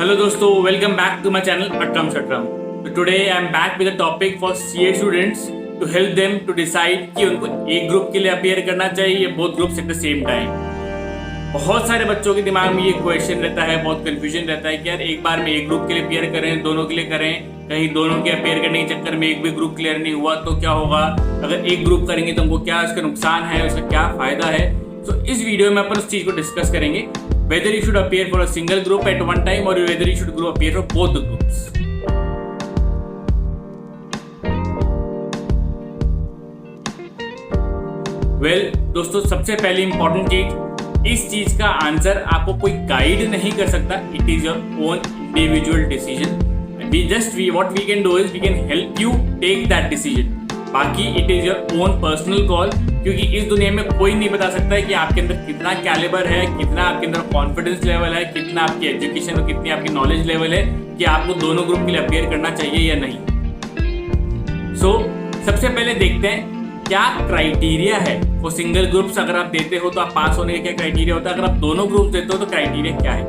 Hello दोस्तों, welcome back to my channel Atram Satram. So today I am back with a topic for CA students to help them to decide कि उनको एक group के लिए appear करना चाहिए या both groups at the same time. बहुत सारे बच्चों के दिमाग में ये क्वेश्चन रहता है, बहुत कंफ्यूजन रहता है कि यार एक बार में एक ग्रुप के लिए अपीयर करें, दोनों के लिए करें, कहीं दोनों के अपीयर करने के चक्कर में एक भी ग्रुप क्लियर नहीं हुआ तो क्या होगा, अगर एक ग्रुप करेंगे तो हमको क्या उसका नुकसान है, उसका क्या फायदा है. तो इस वीडियो में अपन उस चीज को डिस्कस करेंगे. Whether you should appear for a single group at one time or whether you should appear for both the groups. Well, दोस्तों सबसे पहली इंपॉर्टेंट चीज, इस चीज का आंसर आपको कोई गाइड नहीं कर सकता. It is your own individual decision. What we can do is we can help you take that decision. बाकी it is your own personal call, क्योंकि इस दुनिया में कोई नहीं बता सकता है कि आपके अंदर कितना कैलिबर है, कितना आपके अंदर कॉन्फिडेंस लेवल है, कितना आपकी एजुकेशन और कितनी आपकी नॉलेज लेवल है कि आपको दोनों ग्रुप के लिए अपीयर करना चाहिए या नहीं. सबसे पहले देखते हैं क्या क्राइटेरिया है. वो सिंगल ग्रुप्स अगर आप देते हो तो आप पास होने का क्या क्राइटेरिया होता है, अगर आप दोनों ग्रुप देते हो तो क्राइटेरिया क्या है.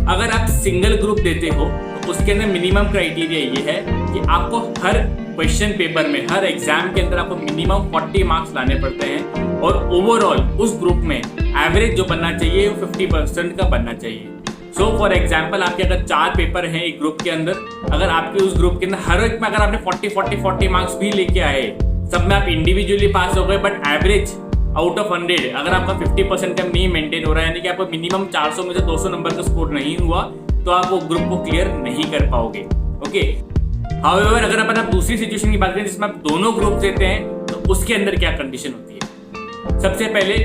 अगर आप सिंगल ग्रुप देते हो तो उसके अंदर मिनिमम क्राइटेरिया ये है कि आपको हर क्वेश्चन पेपर में, हर एग्जाम के अंदर आपको मिनिमम 40 मार्क्स लाने पड़ते हैं और ओवरऑल उस ग्रुप में एवरेज जो बनना चाहिए वो 50% का बनना चाहिए. सो फॉर एग्जाम्पल आपके अगर 4 पेपर हैं एक ग्रुप के अंदर, अगर आपके उस ग्रुप के अंदर हर एक में अगर आपने 40 मार्क्स भी लेके आए, सब में आप इंडिविजुअली पास हो गए, बट एवरेज आउट ऑफ 100 अगर आपका 50% का नहीं मेंटेन हो रहा है, यानी कि आपको मिनिमम 400 में से 200 नंबर का स्कोर नहीं हुआ, तो आप वो ग्रुप को क्लियर नहीं कर पाओगे. ओके. हाउएवर अगर अपन आप दूसरी सिचुएशन की बात करें जिसमें आप दोनों ग्रुप देते हैं तो उसके अंदर क्या कंडीशन होती है. सबसे पहले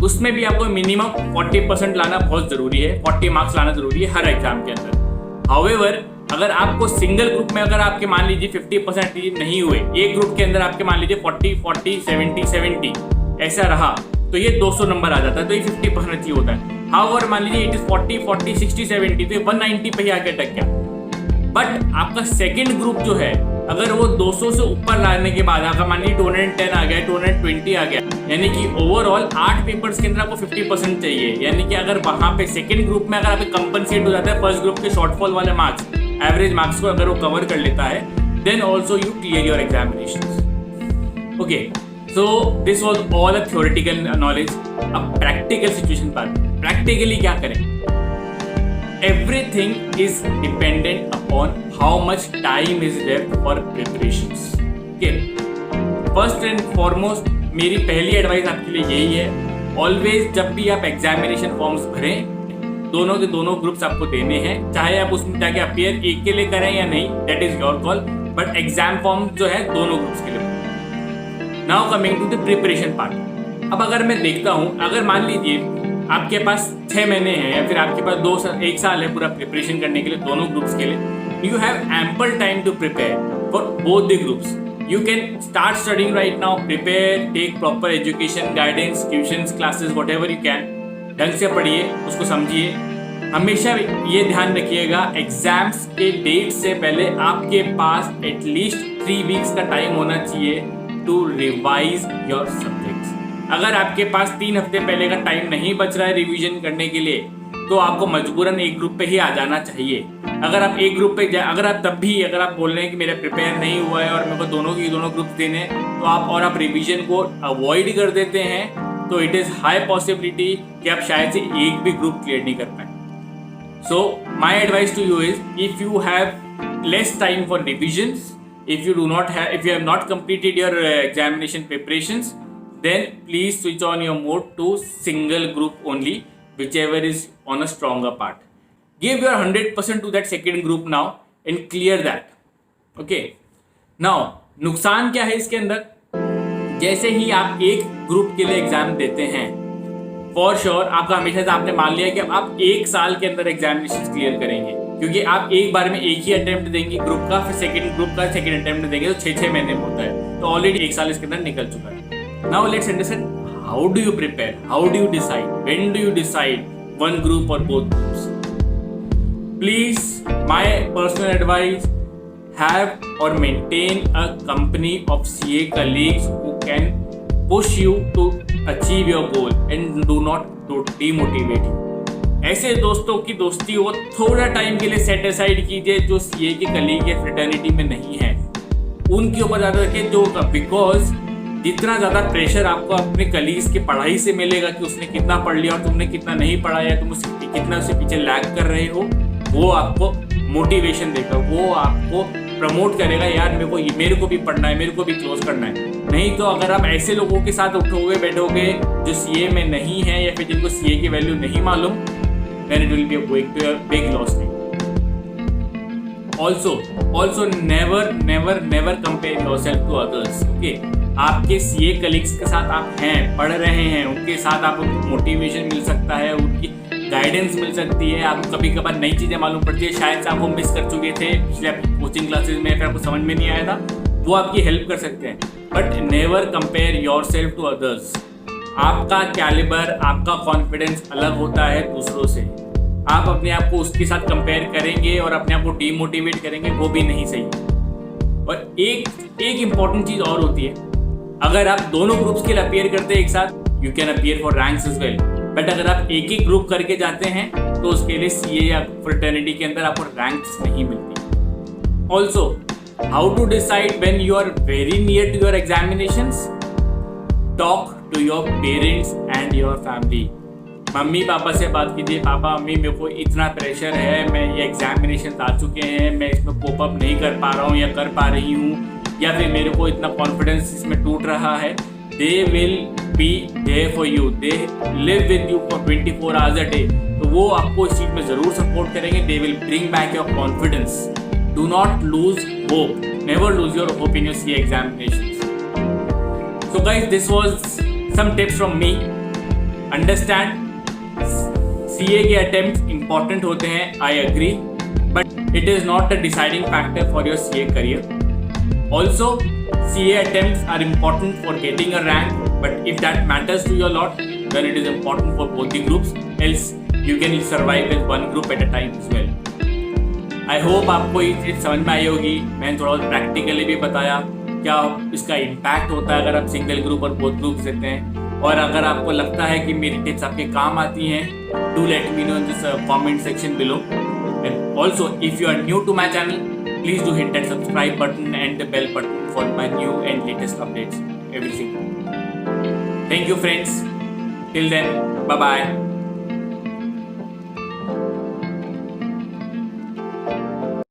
उसमें भी आपको मिनिमम 40% लाना बहुत जरूरी है, 40 मार्क्स लाना जरूरी है हर एग्जाम के अंदर. हाउएवर अगर आपको सिंगल ग्रुप में अगर आपके मान लीजिए 50% नहीं हुए, एक ग्रुप के अंदर आपके मान लीजिए 40 70 ऐसा रहा तो ये 200 नंबर आ जाता है, तो ये 50% अचीव होता है. हाउएवर मान लीजिए इट इज 40 60 70 तो 190 पे ही आके अटक गया. बट आपका सेकंड ग्रुप जो है अगर वो 200 से ऊपर लाने के बाद आपका मान लीजिए 210 आ गया, 220 आ गया, यानी कि ओवरऑल 8 पेपर्स के अंदर आपको 50% चाहिए. यानी कि अगर वहां पे सेकंड ग्रुप में अगर आपको कंपनसेट हो जाता है फर्स्ट ग्रुप के शॉर्टफॉल वाले मार्क्स, एवरेज मार्क्स को अगर वो कवर कर लेता है, then also you clear your examinations. Okay. So this was all a theoretical knowledge. अब प्रैक्टिकल सिचुएशन पर प्रैक्टिकली क्या करें. Everything is dependent upon how much time is left for preparations. Okay. First and foremost, मेरी पहली advice आपके लिए यही है, ऑलवेज जब भी आप एग्जामिनेशन फॉर्म्स भरें, दोनों के दोनों ग्रुप्स आपको देने हैं, चाहे आप उसमें जाके अपीयर एक के लिए करें या नहीं, that is your call, but exam form जो है दोनों ग्रुप्स के लिए. Now coming to the preparation part. अब अगर मैं देखता हूँ, अगर मान लीजिए आपके पास 6 महीने हैं या फिर आपके पास 1 साल है पूरा प्रिपरेशन करने के लिए दोनों ग्रुप्स के लिए, you have ample time to prepare for both the groups. You can start studying right now, prepare, take proper education, guidance, tuitions, classes, whatever you can. ढंग से पढ़िए, उसको समझिए. हमेशा ये ध्यान रखिएगा एग्जाम्स के डेट से पहले आपके पास एटलीस्ट 3 वीक्स का टाइम होना चाहिए टू रिवाइज योर सब्जेक्ट्स. अगर आपके पास 3 हफ्ते पहले का टाइम नहीं बच रहा है रिवीजन करने के लिए, तो आपको मजबूरन एक ग्रुप पे ही आ जाना चाहिए. अगर आप एक ग्रुप पे अगर आप तब भी अगर आप बोल रहे हैं कि मेरा प्रिपेयर नहीं हुआ है और मेरे को दोनों ग्रुप देने, तो आप रिवीजन को अवॉइड कर देते हैं, तो इट इज हाई पॉसिबिलिटी कि आप शायद से एक भी ग्रुप क्लियर नहीं कर पाए. So my advice to you is, if you have less time for revisions, if you have not completed your examination preparations, then please switch on your mode to single group only, whichever is on a stronger part. Give your 100% to that second group now and clear that. Okay. Now नुकसान क्या है इसके अंदर. जैसे ही आप एक group के लिए एग्जाम देते हैं, फॉर श्योर आपका हमेशा से आपने मान लिया कि आप 1 साल के अंदर एग्जामिनेशन क्लियर करेंगे, क्योंकि आप एक बार में एक ही अटेम्प्ट देंगे ग्रुप का, फिर सेकंड ग्रुप का सेकंड अटेम्प्ट देंगे, तो 6 महीने में होता है, तो ऑलरेडी 1 साल इसके अंदर निकल चुका है. Now let's understand how do you prepare, how do you decide, when do you decide one group or both groups. Please my personal advice, have or maintain a company of CA colleagues who can push you to achieve your goal and do not demotivate you. ऐसे दोस्तों की दोस्ती को थोड़ा time के लिए set aside कीजिए जो सीए की कलीग या फ्रेटर्निटी में नहीं है, उनके ऊपर ज़्यादा रखिए जो, बिकॉज जितना ज़्यादा प्रेशर आपको अपने कलीग्स की पढ़ाई से मिलेगा कि उसने कितना पढ़ लिया और तुमने कितना नहीं पढ़ा या तुम कितना उससे पीछे लैग कर रहे हो, वो आपको मोटिवेशन देगा, वो आपको प्रमोट करेगा, यार मेरे को भी पढ़ना है, मेरे को भी क्लोज करना है। नहीं तो अगर आप ऐसे लोगों के साथ उठोगे बैठोगे जो सीए में नहीं है या फिर जिनको सीए की वैल्यू नहीं मालूम, then it will be going to a big loss thing. Also never compare yourself to others. Okay? आपके सीए कलीग्स के साथ आप हैं, पढ़ रहे हैं, उनके साथ आपको मोटिवेशन मिल सकता है, उनकी गाइडेंस मिल सकती है, आपको कभी कभार नई चीज़ें मालूम पड़ती है, शायद से आप वो मिस कर चुके थे पिछले कोचिंग क्लासेस में, फिर आपको समझ में नहीं आया था, वो आपकी हेल्प कर सकते हैं। But never compare yourself to others. आपका कैलिबर, आपका कॉन्फिडेंस अलग होता है दूसरों से। आप अपने आप को उसके साथ कंपेयर करेंगे और अपने आप को डीमोटिवेट करेंगे, वो भी नहीं सही। और एक इंपॉर्टेंट चीज़ और होती है, अगर आप दोनों ग्रुप्स के लिए अपीयर करते हैं एक साथ, you can appear for ranks as well. बट अगर आप एक ही ग्रुप करके जाते हैं तो उसके लिए सीए या फ्रेटर्निटी के अंदर आपको रैंक्स नहीं मिलती। Also how to decide when you are very near to your examinations? Talk to your parents and your family. Mummy papa से बात कीजिए, पापा मम्मी मेरे को इतना प्रेशर है, मैं ये एग्जामिनेशन आ चुके हैं, मैं इसमें कोप अप नहीं कर पा रहा हूँ या कर पा रही हूँ, या फिर मेरे को इतना कॉन्फिडेंस इसमें टूट रहा है। They will be there for you, they live with you for 24 hours a day. तो वो आपको इस चीज़ में ज़रूर सपोर्ट करेंगे। They will bring back your confidence. Do not lose hope, never lose your hope in your CA examinations. So guys, this was some tips from me. Understand, CA के attempt important होते हैं, I agree, but it is not the deciding factor for your CA career. Also, CA attempts are important for getting a rank, but if that matters to you a lot, then it is important for both the groups, else you can survive with one group at a time as well. I hope आपको ये चीज़ समझ में आई होगी। मैंने थोड़ा practically भी बताया क्या इसका इम्पैक्ट होता है अगर आप single group or both groups देते हैं। और अगर आपको लगता है कि मेरी टिप्स आपके काम आती हैं, do let me know in this comment section below. And also, if you are new to my channel, please do hit that subscribe button and the bell button for my new and latest updates. Everything. Thank you, friends. Till then, bye bye.